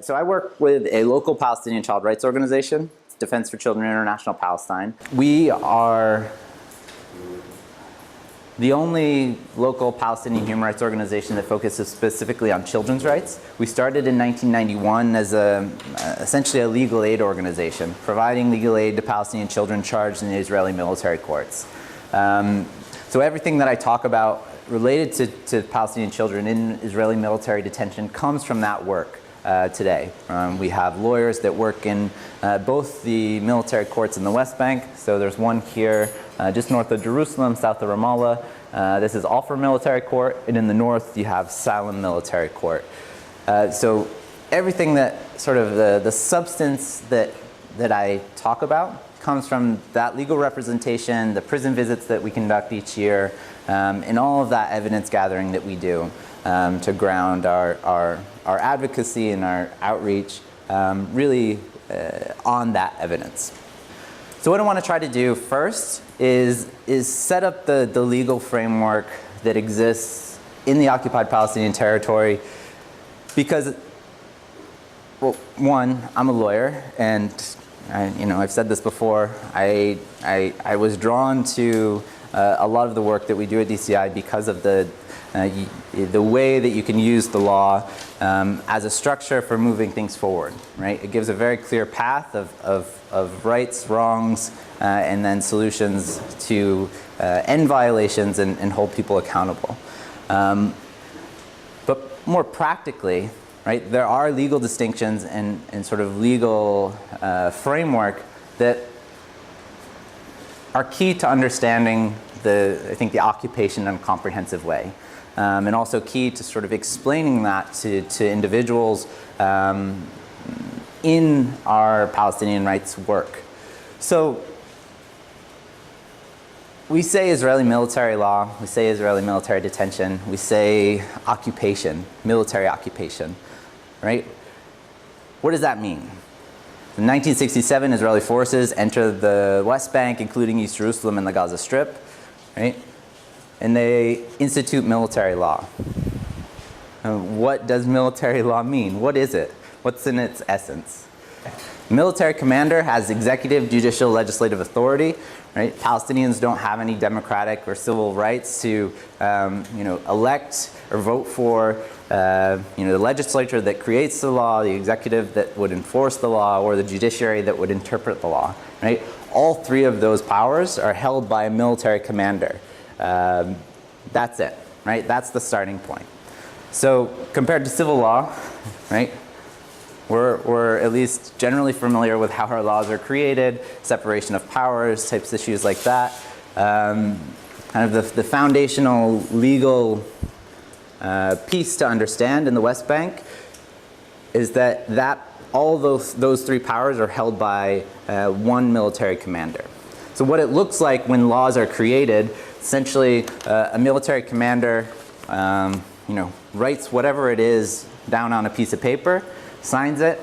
So I work with a local Palestinian child rights organization, Defense for Children International Palestine. We are the only local Palestinian human rights organization that focuses specifically on children's rights. We started in 1991 as essentially a legal aid organization, providing legal aid to Palestinian children charged in the Israeli military courts. So everything that I talk about related to Palestinian children in Israeli military detention comes from that work. Today. We have lawyers that work in both the military courts in the West Bank. So there's one here just north of Jerusalem, south of Ramallah. This is Al-Fur Military Court, and in the north you have Salem Military Court. So everything that sort of the substance that I talk about comes from that legal representation, the prison visits that we conduct each year, and all of that evidence gathering that we do to ground our advocacy and our outreach really on that evidence. So what I want to try to do first is set up the legal framework that exists in the occupied Palestinian territory because, well, one, I'm a lawyer, and I've said this before, I was drawn to a lot of the work that we do at DCI because of the way that you can use the law as a structure for moving things forward, right? It gives a very clear path of rights, wrongs, and then solutions to end violations and hold people accountable. But more practically, right, there are legal distinctions and sort of legal framework that are key to understanding I think the occupation in a comprehensive way. And also key to sort of explaining that to individuals in our Palestinian rights work. So we say Israeli military law, we say Israeli military detention, we say occupation, military occupation, right? What does that mean? In 1967, Israeli forces entered the West Bank, including East Jerusalem and the Gaza Strip, right? And they institute military law. What does military law mean? What is it? What's in its essence? Military commander has executive, judicial, legislative authority, right? Palestinians don't have any democratic or civil rights to, elect or vote for, the legislature that creates the law, the executive that would enforce the law, or the judiciary that would interpret the law, right? All three of those powers are held by a military commander. That's it, right? That's the starting point. So compared to civil law, right, we're at least generally familiar with how our laws are created, separation of powers, types of issues like that. Kind of the foundational legal piece to understand in the West Bank is that all those three powers are held by one military commander. So what it looks like when laws are created, essentially a military commander writes whatever it is down on a piece of paper, signs it,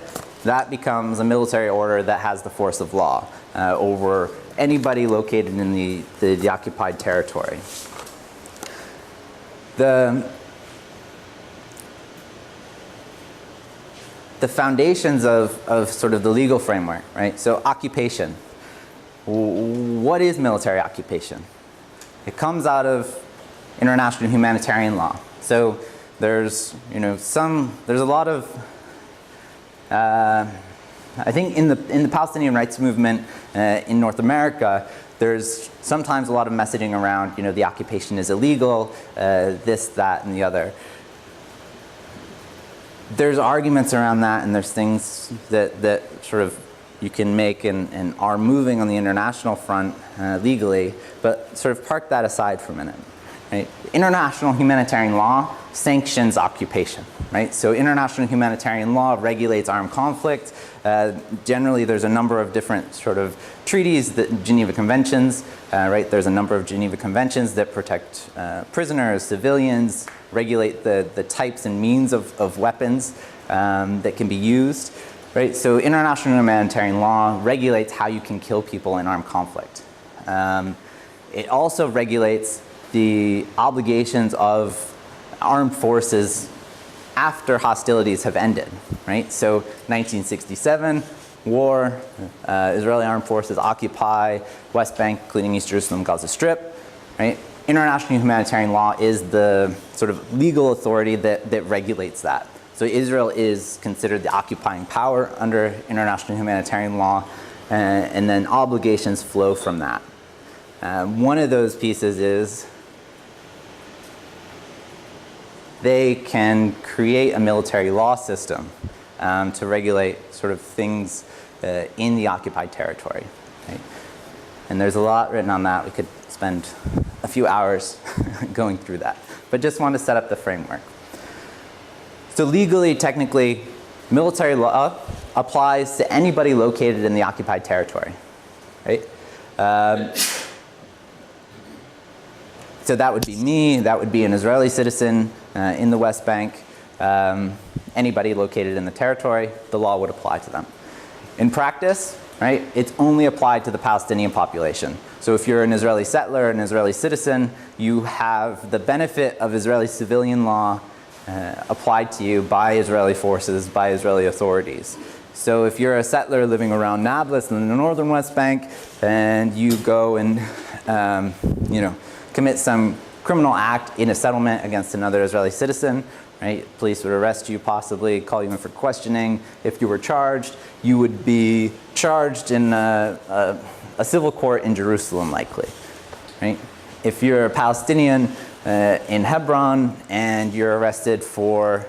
that becomes a military order that has the force of law over anybody located in the occupied territory. The foundations of sort of the legal framework, right? So occupation. What is military occupation? It comes out of international humanitarian law. So there's a lot of I think in the Palestinian rights movement in North America, there's sometimes a lot of messaging around the occupation is illegal, this, that, and the other. There's arguments around that, and there's things that sort of you can make and are moving on the international front legally, but sort of park that aside for a minute. Right? International humanitarian law sanctions occupation, right? So international humanitarian law regulates armed conflict. Generally, there's a number of different sort of treaties, Geneva Conventions, right? There's a number of Geneva Conventions that protect prisoners, civilians, regulate the types and means of weapons that can be used, right? So international humanitarian law regulates how you can kill people in armed conflict. It also regulates the obligations of armed forces after hostilities have ended, right? So 1967, war, Israeli armed forces occupy West Bank, including East Jerusalem, Gaza Strip, right? International humanitarian law is the sort of legal authority that regulates that. So Israel is considered the occupying power under international humanitarian law, and then obligations flow from that. One of those pieces is they can create a military law system to regulate sort of things in the occupied territory. Right? And there's a lot written on that. We could spend a few hours going through that. But just want to set up the framework. So legally, technically, military law applies to anybody located in the occupied territory. Right? So that would be me, that would be an Israeli citizen in the West Bank. Anybody located in the territory, the law would apply to them. In practice, right, it's only applied to the Palestinian population. So if you're an Israeli settler, an Israeli citizen, you have the benefit of Israeli civilian law applied to you by Israeli forces, by Israeli authorities. So if you're a settler living around Nablus in the northern West Bank, and you go and commit some criminal act in a settlement against another Israeli citizen, right? Police would arrest you, possibly call you in for questioning. If you were charged, you would be charged in a civil court in Jerusalem, likely, right? If you're a Palestinian in Hebron and you're arrested for,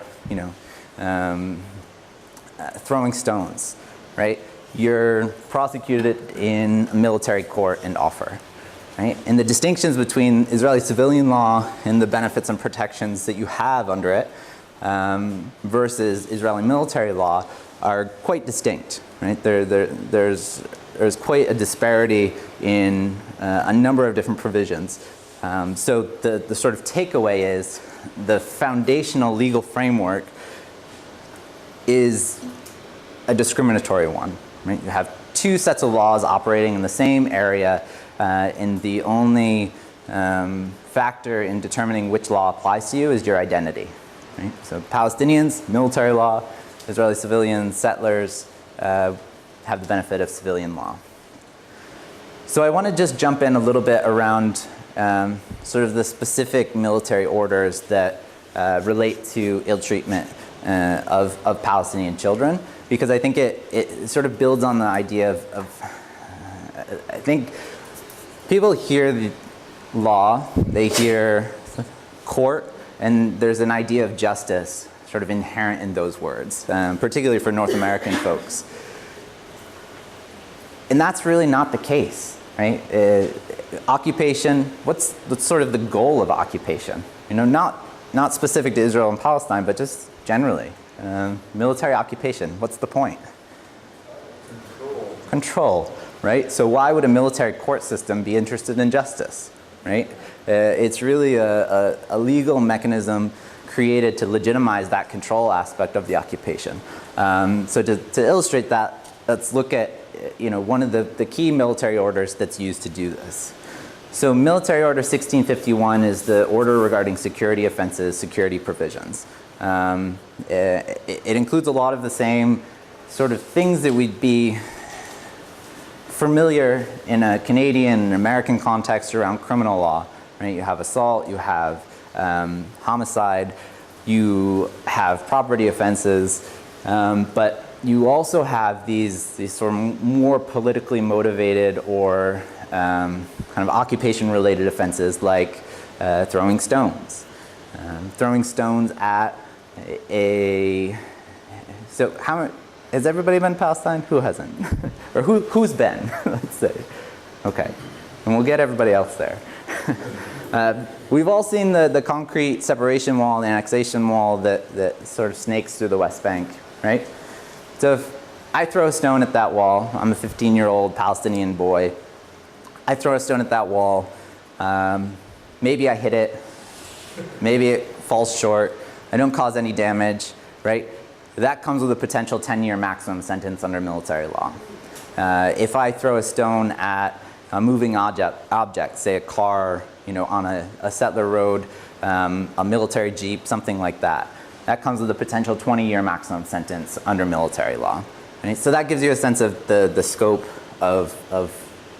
throwing stones, right? You're prosecuted in a military court in Offer. Right? And the distinctions between Israeli civilian law and the benefits and protections that you have under it versus Israeli military law are quite distinct. Right? There's quite a disparity in a number of different provisions. So the sort of takeaway is the foundational legal framework is a discriminatory one. Right? You have two sets of laws operating in the same area, and the only factor in determining which law applies to you is your identity. Right? So Palestinians, military law; Israeli civilians, settlers, have the benefit of civilian law. So I want to just jump in a little bit around sort of the specific military orders that relate to ill treatment of Palestinian children, because I think it sort of builds on the idea of I think people hear the law, they hear court, and there's an idea of justice sort of inherent in those words, particularly for North American folks. And that's really not the case, right? Occupation, what's sort of the goal of occupation? Not specific to Israel and Palestine, but just generally. Military occupation, what's the point? Control. Right? So why would a military court system be interested in justice? Right? It's really a legal mechanism created to legitimize that control aspect of the occupation. So to illustrate that, let's look at one of the key military orders that's used to do this. So Military Order 1651 is the order regarding security offenses, security provisions. It includes a lot of the same sort of things that we'd be familiar in a Canadian and American context around criminal law. Right? You have assault, you have homicide, you have property offenses, but you also have these sort of more politically motivated or kind of occupation-related offenses like throwing stones. Throwing stones at so has everybody been to Palestine? Who hasn't? Or who's been, let's say. Okay, and we'll get everybody else there. We've all seen the concrete separation wall, the annexation wall that sort of snakes through the West Bank, right? So if I throw a stone at that wall, I'm a 15-year-old Palestinian boy, I throw a stone at that wall, maybe I hit it, maybe it falls short, I don't cause any damage, right? That comes with a potential 10-year maximum sentence under military law. If I throw a stone at a moving object, say a car, on a settler road, a military jeep, something like that, that comes with a potential 20-year maximum sentence under military law. Right? So that gives you a sense of the scope of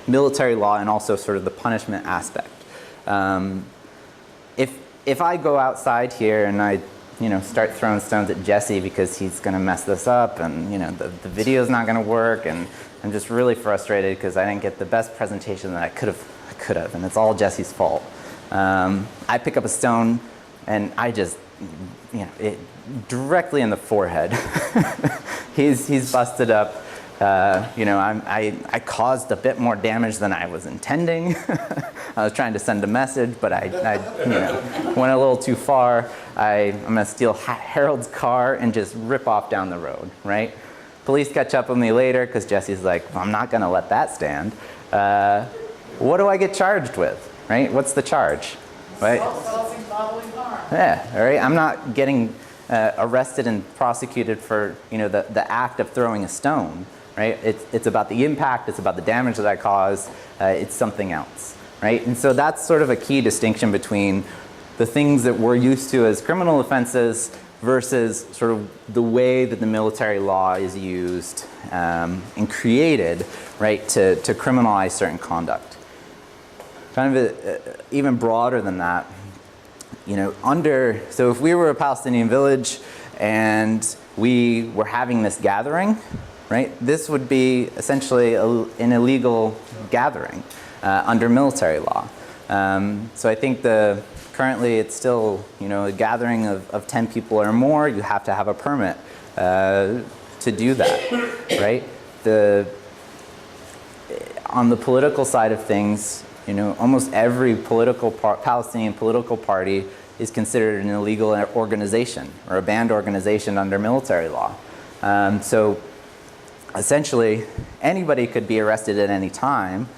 military law and also sort of the punishment aspect. If I go outside here and I start throwing stones at Jesse because he's going to mess this up, and the video's not going to work, and I'm just really frustrated because I didn't get the best presentation that I could have, and it's all Jesse's fault. I pick up a stone and I just, it directly in the forehead. He's busted up. I caused a bit more damage than I was intending. I was trying to send a message, but I went a little too far. I'm gonna steal Harold's car and just rip off down the road, right? Police catch up with me later because Jesse's like, well, I'm not gonna let that stand. What do I get charged with, right? What's the charge, right? Causing bodily harm. Yeah, all right. I'm not getting arrested and prosecuted for the act of throwing a stone, right? It's about the impact. It's about the damage that I cause. It's something else, right? And so that's sort of a key distinction between the things that we're used to as criminal offenses versus sort of the way that the military law is used and created, right, to criminalize certain conduct. Kind of even broader than that, so if we were a Palestinian village and we were having this gathering, right, this would be essentially an illegal gathering under military law. So I think currently it's still, a gathering of 10 people or more, you have to have a permit to do that, right? On the political side of things, almost every Palestinian political party is considered an illegal organization or a banned organization under military law. So essentially, anybody could be arrested at any time,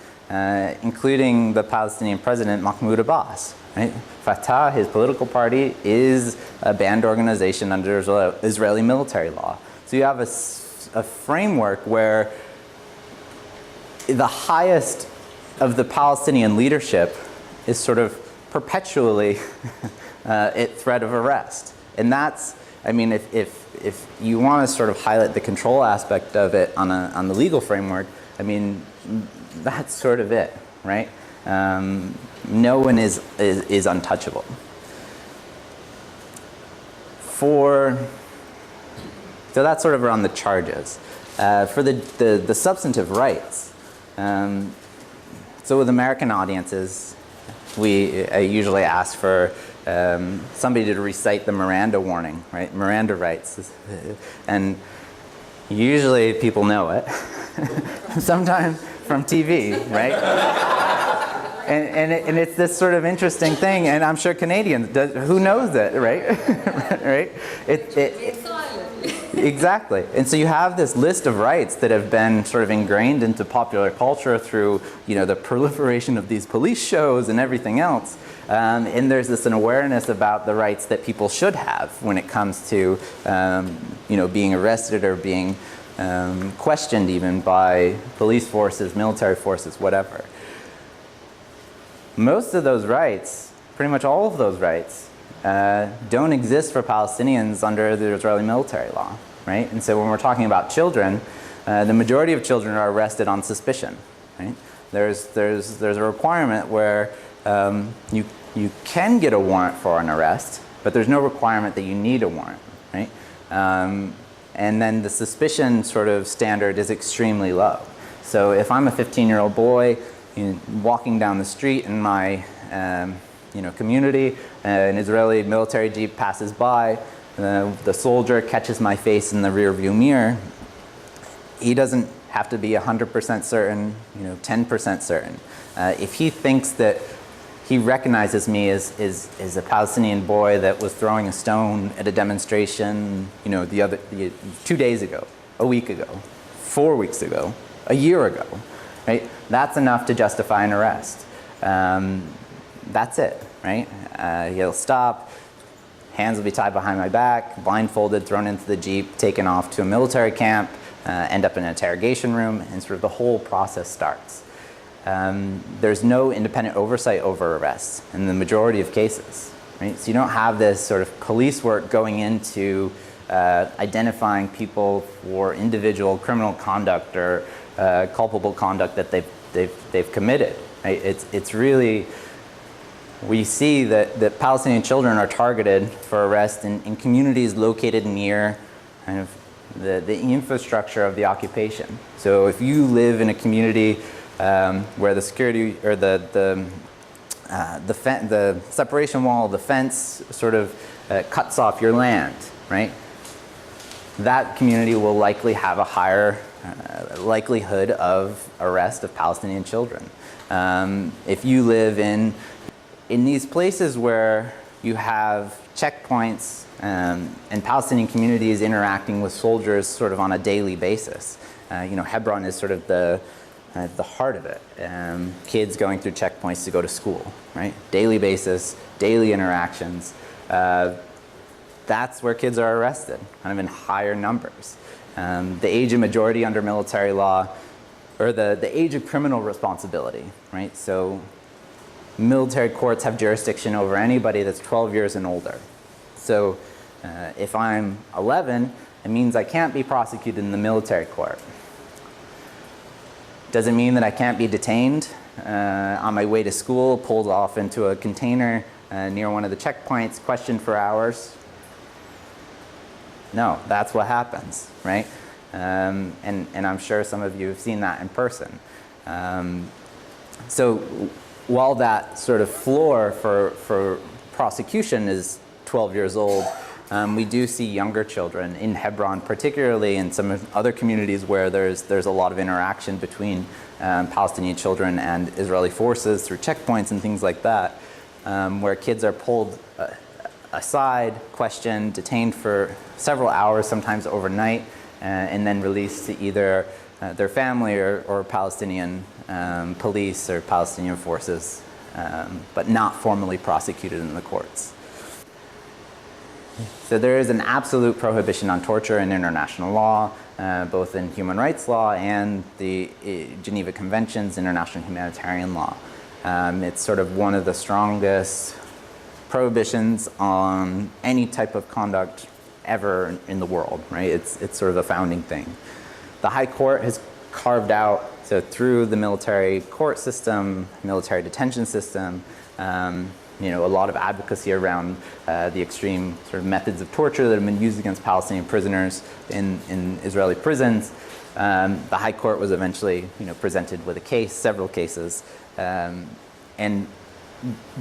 including the Palestinian president, Mahmoud Abbas. Right? Fatah, his political party, is a banned organization under Israeli military law. So you have a framework where the highest of the Palestinian leadership is sort of perpetually at threat of arrest. And that's, if you want to sort of highlight the control aspect of it on the legal framework, that's sort of it, right? No one is untouchable. So that's sort of around the charges. For the substantive rights, so with American audiences, I usually ask for somebody to recite the Miranda warning, right? Miranda rights. And usually people know it. Sometimes from TV, right? And it's this sort of interesting thing, and I'm sure Canadians, who knows it, right? Right? Exactly. And so you have this list of rights that have been sort of ingrained into popular culture through, the proliferation of these police shows and everything else. And there's an awareness about the rights that people should have when it comes to, being arrested or being questioned even by police forces, military forces, whatever. Most of those rights, pretty much all of those rights, don't exist for Palestinians under the Israeli military law, right? And so when we're talking about children, the majority of children are arrested on suspicion, right? There's a requirement where you can get a warrant for an arrest, but there's no requirement that you need a warrant, right? And then the suspicion sort of standard is extremely low. So if I'm a 15-year-old boy walking down the street in my community, an Israeli military jeep passes by, the soldier catches my face in the rear view mirror, he doesn't have to be 100% certain, 10% certain. If he thinks that he recognizes me as a Palestinian boy that was throwing a stone at a demonstration, 2 days ago, a week ago, 4 weeks ago, a year ago, right? That's enough to justify an arrest. That's it, right? He'll stop, hands will be tied behind my back, blindfolded, thrown into the Jeep, taken off to a military camp, end up in an interrogation room, and sort of the whole process starts. There's no independent oversight over arrests in the majority of cases, right? So you don't have this sort of police work going into identifying people for individual criminal conduct or culpable conduct that they've committed. Right? It's really, we see that Palestinian children are targeted for arrest in communities located near kind of the infrastructure of the occupation. So if you live in a community where the security or the separation wall, the fence sort of cuts off your land, right? That community will likely have a higher likelihood of arrest of Palestinian children. If you live in these places where you have checkpoints and Palestinian communities interacting with soldiers sort of on a daily basis, Hebron is sort of the heart of it. Kids going through checkpoints to go to school, right? Daily basis, daily interactions. That's where kids are arrested, kind of in higher numbers. The age of majority under military law, or the age of criminal responsibility, right? So military courts have jurisdiction over anybody that's 12 years and older. So if I'm 11, it means I can't be prosecuted in the military court. Doesn't mean that I can't be detained on my way to school, pulled off into a container near one of the checkpoints, questioned for hours. No, that's what happens, right? And I'm sure some of you have seen that in person. So while that sort of floor for prosecution is 12 years old, we do see younger children in Hebron, particularly in some other communities where there's a lot of interaction between Palestinian children and Israeli forces through checkpoints and things like that, where kids are pulled aside, questioned, detained for several hours, sometimes overnight, and then released to either their family or Palestinian police or Palestinian forces, but not formally prosecuted in the courts. So there is an absolute prohibition on torture in international law, both in human rights law and the Geneva Conventions, international humanitarian law. It's sort of one of the strongest prohibitions on any type of conduct ever in the world, right? It's sort of a founding thing. The High Court has carved out, so through the military court system, military detention system, a lot of advocacy around the extreme sort of methods of torture that have been used against Palestinian prisoners in Israeli prisons. The High Court was eventually, presented with a case, several cases, and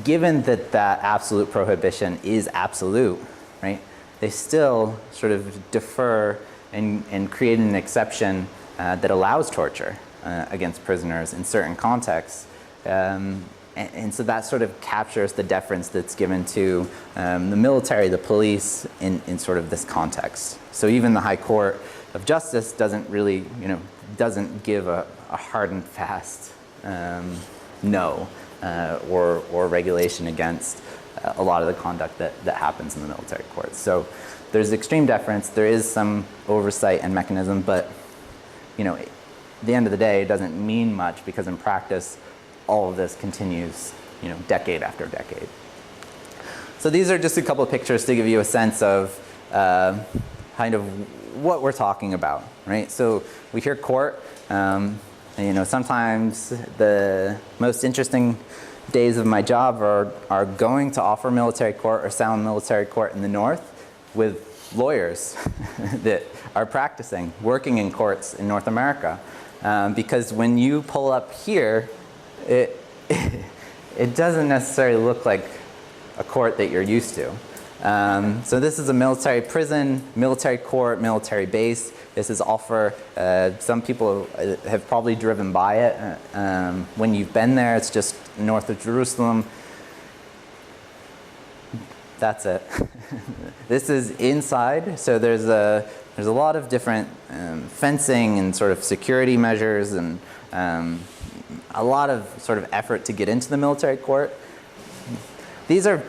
given that absolute prohibition is absolute, right? They still sort of defer and create an exception that allows torture against prisoners in certain contexts. And so that sort of captures the deference that's given to the military, the police in sort of this context. So even the High Court of Justice doesn't really, doesn't give a hard and fast no or regulation against a lot of the conduct that happens in the military courts. So there's extreme deference, there is some oversight and mechanism, but at the end of the day, it doesn't mean much because in practice, all of this continues, decade after decade. So these are just a couple of pictures to give you a sense of kind of what we're talking about, right? So we hear court. Sometimes the most interesting days of my job are going to offer military court or sound military court in the north with lawyers that are practicing, working in courts in North America. Because when you pull up here, it doesn't necessarily look like a court that you're used to. So this is a military prison, military court, military base. This is Offer. Some people have probably driven by it. When you've been there, it's just north of Jerusalem. That's it. This is inside, so there's a lot of different fencing and sort of security measures and a lot of sort of effort to get into the military court. These are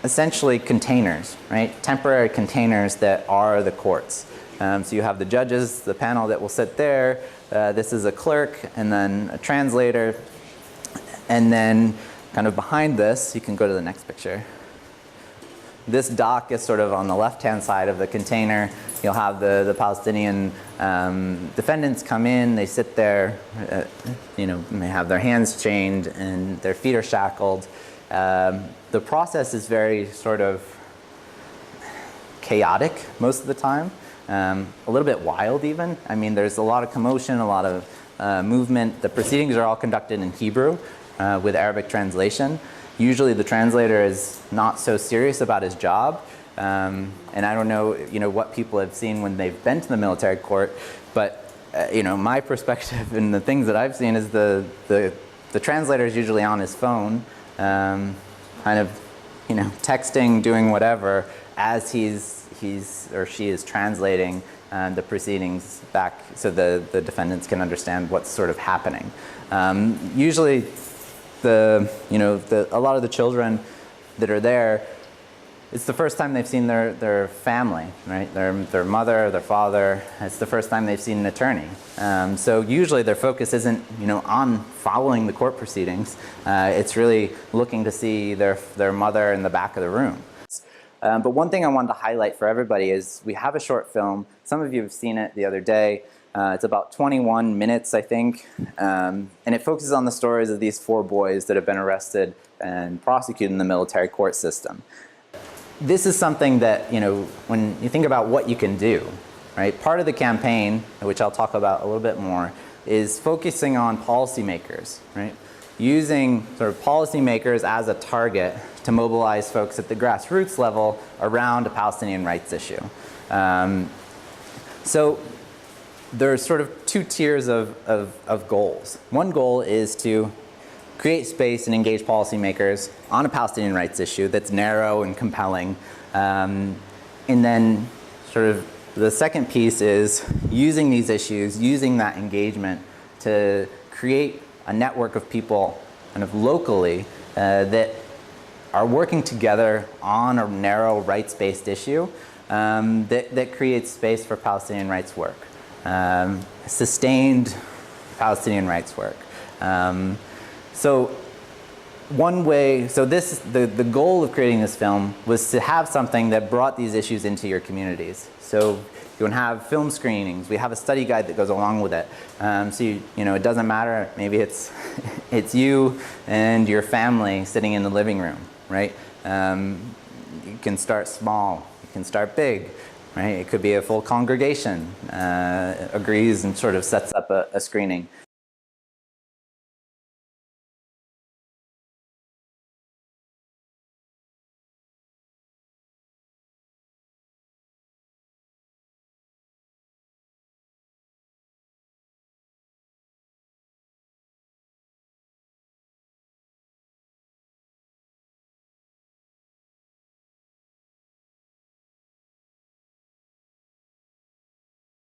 essentially containers, right? Temporary containers that are the courts. So you have the judges, the panel that will sit there. This is a clerk and then a translator. And then kind of behind this, you can go to the next picture. this dock is sort of on the left-hand side of the container. You'll have the Palestinian defendants come in, they sit there, they have their hands chained and their feet are shackled. The process is very sort of chaotic most of the time, a little bit wild even. I mean, there's a lot of commotion, a lot of movement. The proceedings are all conducted in Hebrew with Arabic translation. Usually the translator is not so serious about his job. And I don't know, what people have seen when they've been to the military court, but my perspective and the things that I've seen is the translator is usually on his phone, kind of, texting, doing whatever as he's or she is translating the proceedings back so the defendants can understand what's sort of happening. Usually a lot of the children that are there, it's the first time they've seen their family, right? Their mother, their father. It's the first time they've seen an attorney. So usually their focus isn't, on following the court proceedings. It's really looking to see their mother in the back of the room. But one thing I wanted to highlight for everybody is we have a short film. Some of you have seen it the other day. It's about 21 minutes, I think, and it focuses on the stories of these 4 boys that have been arrested and prosecuted in the military court system. This is something that, when you think about what you can do, right? Part of the campaign, which I'll talk about a little bit more, is focusing on policymakers, right? Using sort of policymakers as a target to mobilize folks at the grassroots level around a Palestinian rights issue. So there's sort of 2 tiers of goals. One goal is to create space and engage policymakers on a Palestinian rights issue that's narrow and compelling. And then sort of the second piece is using these issues, using that engagement to create a network of people kind of locally that are working together on a narrow rights-based issue that creates space for Palestinian rights work. Sustained Palestinian rights work. So the goal of creating this film was to have something that brought these issues into your communities. So you can have film screenings. We have a study guide that goes along with it. So it doesn't matter. Maybe it's you and your family sitting in the living room, right? You can start small. You can start big. Right? It could be a full congregation agrees and sort of sets up a screening.